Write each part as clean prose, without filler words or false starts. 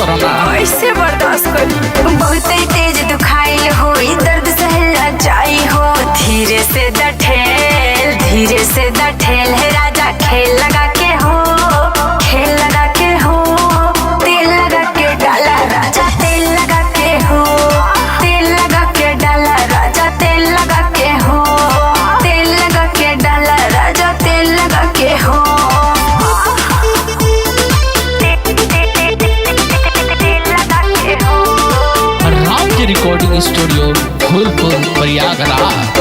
करो ना। कैसे बर्दाश्त करी, बहुत तेज दुखाइल हो, दर्द सहल जाई हो। धीरे से दठेल है राजा, खेल लगा के हो, खेल लगा के हो। तेल लगा के डाला राजा, तेल लगा के हो, तेल लगा के डाला राजा, तेल लगा के हो, तेल लगा के डाला राजा, तेल लगा के हो। राज रिकॉर्डिंग स्टूडियो फूलपुर प्रयागराज।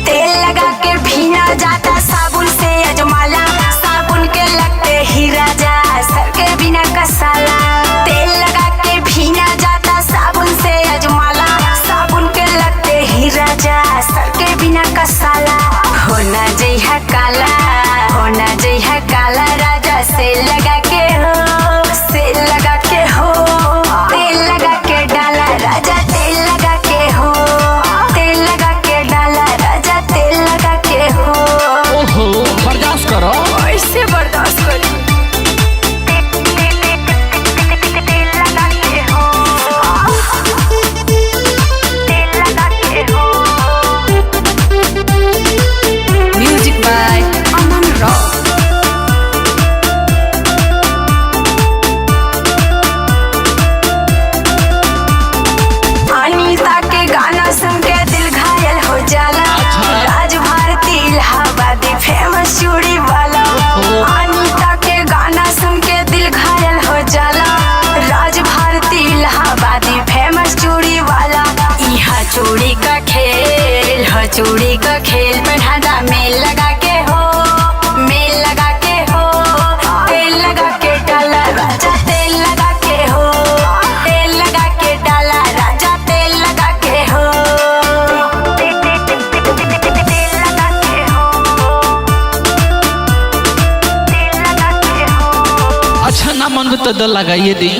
तेल लगा के भीना जाता साबुन से अजमाला, साबुन के लगते ही राजा सर के बिना कसाला। तेल लगा के भीना जाता साबुन से अजमाला, साबुन के लगते ही राजा सर के बिना कसाला। होना जइहा काला, होना जइहा काला राजा, से लगा के हो, से लगा के हो। तेल लगा के डाला राजा, तेल लगा के हो, तेल लगा के डाला राजा, तेल लगा के हो। ओहो बर्दाश्त करो। कैसे बर्दाश्त करी, तेल लगा के हो, तेल लगा के हो। Music by Aman Rock. अनीता के गाना सुन के दिल घायल हो जाला, राज भारती इलाहाबादी फेमस चूड़ी वाला। अनीता के गाना सुन के दिल घायल हो जाला, राज भारती इलाहाबादी फेमस चूड़ी वाला। यहाँ चूड़ी का खेल हो, चूड़ी का खेल पहनादा, मेल लगा के हो, मेल लगा के हो। तेल लगा के डाला राजा, तेल लगा के हो, तेल लगा के डाला राजा, तेल लगा के हो, तेल लगा के हो, तेल लगा के हो। अच्छा ना मन तो लगाइए दी।